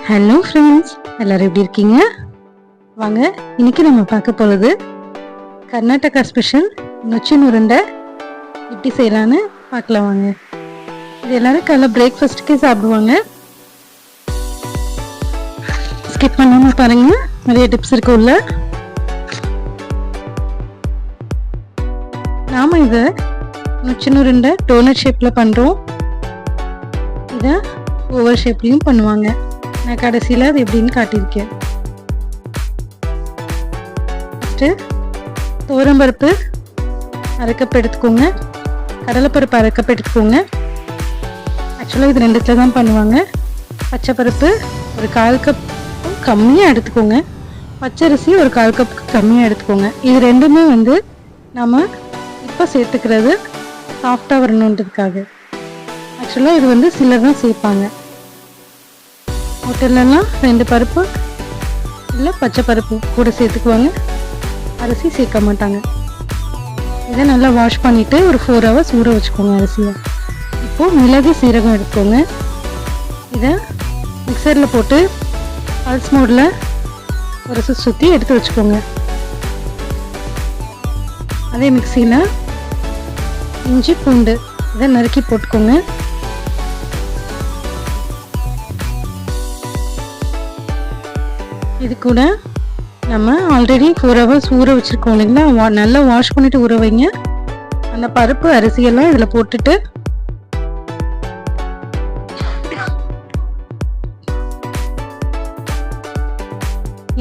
Hello friends, எல்லாரும் எப்படி இருக்கீங்க? வாங்க, இன்னைக்கு நம்ம பார்க்க போகிறது கர்நாடகா ஸ்பெஷல் நொச்சி உருண்டை எப்படி செய்யலான்னு பார்க்கலாம். வாங்க, இது எல்லாரும் காலைல பிரேக்ஃபாஸ்ட்டுக்கே சாப்பிடுவாங்க. ஸ்கிப் பண்ணாமல் பாருங்க, நிறைய டிப்ஸ் இருக்கு உள்ள. நாம இதை நொச்சி உருண்டை டோனட் ஷேப்பில் பண்ணுறோம். இதை ஓவர் ஷேப்லேயும் பண்ணுவாங்க. நான் கடைசியில் அது எப்படின்னு காட்டியிருக்கேன். ஃபஸ்ட்டு துவரம்பருப்பு அரை கப் எடுத்துக்கோங்க, கடலைப்பருப்பு அரை கப் எடுத்துக்கோங்க. ஆக்சுவலாக இது ரெண்டுத்தில் தான் பண்ணுவாங்க. பச்சைப்பருப்பு ஒரு 1/4 கப் கம்மியாக எடுத்துக்கோங்க, பச்சரிசி ஒரு 1/4 கப் கம்மியாக எடுத்துக்கோங்க. இது ரெண்டுமே நம்ம இப்போ சேர்த்துக்கிறது சாஃப்டாக வரணுன்றதுக்காக. ஆக்சுவலாக இது சிலர் தான் சேர்ப்பாங்க. ஹோட்டல்லாம் 2 பருப்பு இல்லை பச்சை பருப்பு கூட சேர்த்துக்குவாங்க, அரிசி சேர்க்க மாட்டாங்க. இதை நல்லா வாஷ் பண்ணிவிட்டு ஒரு 4 hours ஊற வச்சுக்கோங்க அரிசியை. இப்போது மிளகு சீரகம் எடுத்துக்கோங்க. இதை மிக்சரில் போட்டு பல்ஸ் மோடில் ஒரு சுற்றி எடுத்து வச்சுக்கோங்க. அதே மிக்சியில் இஞ்சி பூண்டு இதை நறுக்கி போட்டுக்கோங்க. இது கூட நம்ம ஆல்ரெடி 4 hours ஊற வச்சுருக்கோம் இல்லைங்களா, நல்லா வாஷ் பண்ணிவிட்டு ஊற வைங்க. அந்த பருப்பு அரிசியெல்லாம் இதில் போட்டுட்டு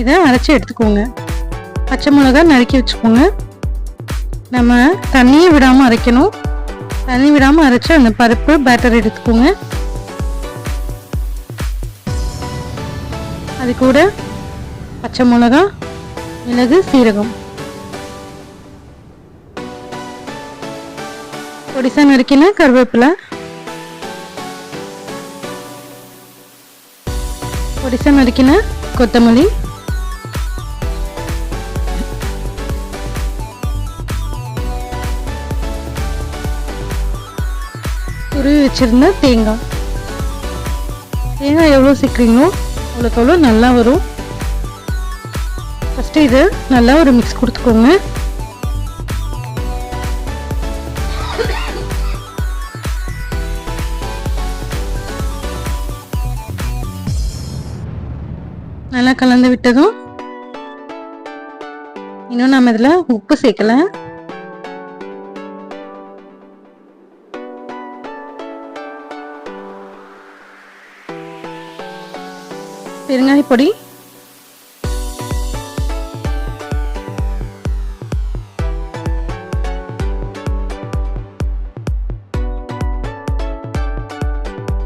இதை அரைச்சி எடுத்துக்கோங்க. பச்சை மிளகாய் நறுக்கி வச்சுக்கோங்க. நம்ம தண்ணியை விடாமல் அரைக்கணும். தண்ணி விடாமல் அரைச்சி அந்த பருப்பு பேட்டர் எடுத்துக்கோங்க. அது கூட பச்சை மிளகா, மிளகு, சீரகம், பொடிசா நறுக்கின கருவேப்பிலை, பொடிசா நறுக்கின கொத்தமல்லி, துருவி வச்சிருந்த தேங்காய். தேங்காய் எவ்வளோ சேர்க்குறீங்களோ அவ்வளோக்கு அவ்வளோ நல்லா வரும். ஃபஸ்ட்டு இது நல்லா ஒரு மிக்ஸ் கொடுத்துக்கோங்க. நல்லா கலந்து விட்டதும் இன்னும் நம்ம இதில் உப்பு சேர்க்கல. பெருங்காய பொடி,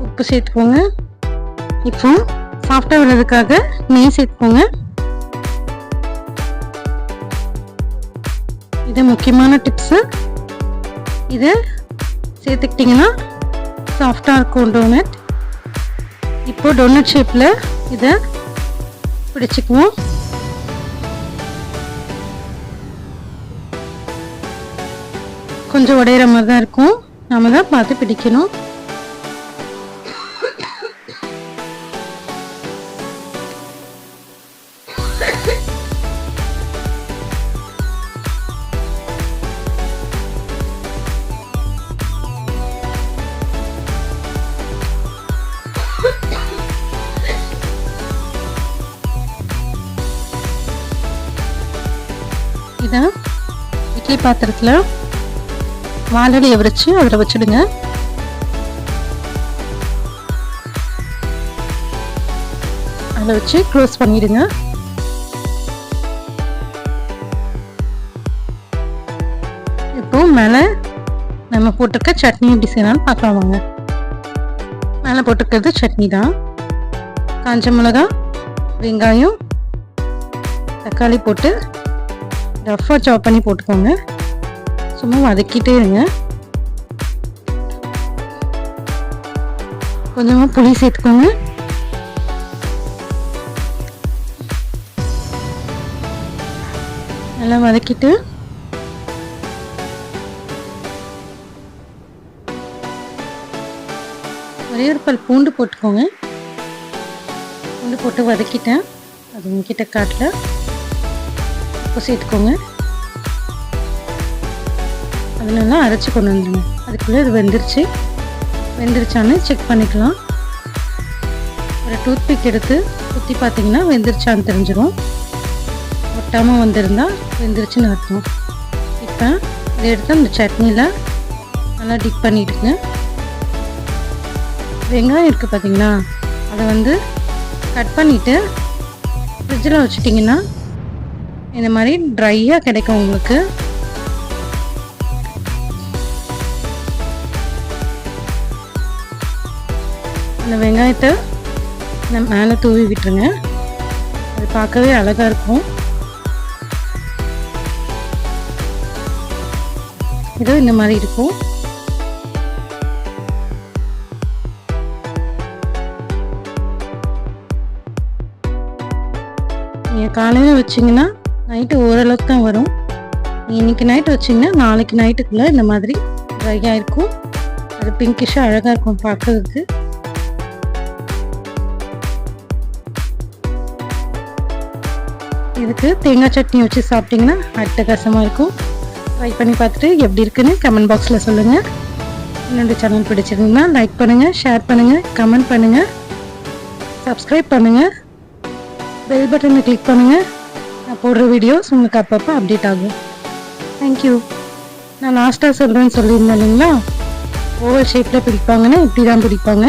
உப்பு சேர்த்துக்கோங்க. இப்போ சாஃப்டாக விடுறதுக்காக நெய் சேர்த்துக்கோங்க. இது முக்கியமான டிப்ஸு. இதை சேர்த்துக்கிட்டிங்கன்னா சாஃப்டாக இருக்கும் டோனட். இப்போ டோனட் ஷேப்பில் இதை பிடிச்சிக்குவோம். கொஞ்சம் உடையிற மாதிரி தான் இருக்கும், நாம தான் பார்த்து பிடிக்கணும். இதை இட்லி பாத்திரத்தில் வாழலையை விரிச்சு அதில் வச்சுடுங்க. அதை வச்சு க்ளோஸ் பண்ணிடுங்க. இப்போ மேலே நம்ம போட்டிருக்க சட்னி எப்படி செய்யலாம்னு பார்க்கலாம் வாங்க. மேலே போட்டிருக்கிறது சட்னி தான். காஞ்ச மிளகாய், வெங்காயம், தக்காளி போட்டு ரஃப்பாக சாப் பண்ணி போட்டுக்கோங்க. சும்மா வதக்கிட்டே இருங்க. கொஞ்சமாக புளி சேர்த்துக்கோங்க. நல்லா வதக்கிட்டு ஒரே ஒரு பல் பூண்டு போட்டுக்கோங்க. பூண்டு போட்டு வதக்கிட்டேன், அது உங்ககிட்ட காட்டல. உப்பு சேர்த்துக்கோங்க. அது நல்லா அரைச்சி கொண்டு வந்துடுங்க. அதுக்குள்ளே இது வெந்துருச்சான்னு செக் பண்ணிக்கலாம். ஒரு டூத்பிக் எடுத்து குத்தி பார்த்தீங்கன்னா வெந்துருச்சான்னு தெரிஞ்சிடும். ஒட்டாமல் வந்திருந்தால் வெந்துருச்சுன்னு அர்த்தம். இப்போ இதை எடுத்து அந்த சட்னியில் நல்லா டிப் பண்ணிவிடுங்க. வெங்காயம் இருக்குது பார்த்தீங்களா, அதை கட் பண்ணிவிட்டு ஃப்ரிட்ஜில் வச்சுட்டிங்கன்னா இந்த மாதிரி ட்ரையாக கிடைக்கும் உங்களுக்கு. அந்த வெங்காயத்தை மேலே தூவி விட்டுருங்க. அது பார்க்கவே அழகாக இருக்கும். இதோ இந்த மாதிரி இருக்கும். நீங்கள் காலையில் வச்சிங்கன்னா நைட்டு ஓரளவுக்கு தான் வரும். இன்றைக்கி நைட்டு வச்சிங்கன்னா நாளைக்கு நைட்டுக்குள்ளே இந்த மாதிரி ட்ரையாக இருக்கும். அது பிங்கிஷாக அழகாக இருக்கும் பார்க்கறதுக்கு. இதுக்கு தேங்காய் சட்னி வச்சு சாப்பிட்டிங்கன்னா அட்டகாசமாக இருக்கும். ட்ரை பண்ணி பார்த்துட்டு எப்படி இருக்குன்னு கமெண்ட் பாக்ஸில் சொல்லுங்கள். என்னோடய சேனல் பிடிச்சிருந்தா லைக் பண்ணுங்கள், ஷேர் பண்ணுங்கள், கமெண்ட் பண்ணுங்கள், சப்ஸ்கிரைப் பண்ணுங்கள், பெல் பட்டனை கிளிக் பண்ணுங்கள். நான் போடுற வீடியோஸ் உங்களுக்கு அப்பப்போ அப்டேட் ஆகும். தேங்க்யூ. நான் லாஸ்ட்டாக சொல்கிறேன்னு சொல்லியிருந்தேன் இல்லைங்களா, ஓவல் ஷேப்பில் பிடிப்பாங்கன்னு இப்படி தான் பிடிப்பாங்க.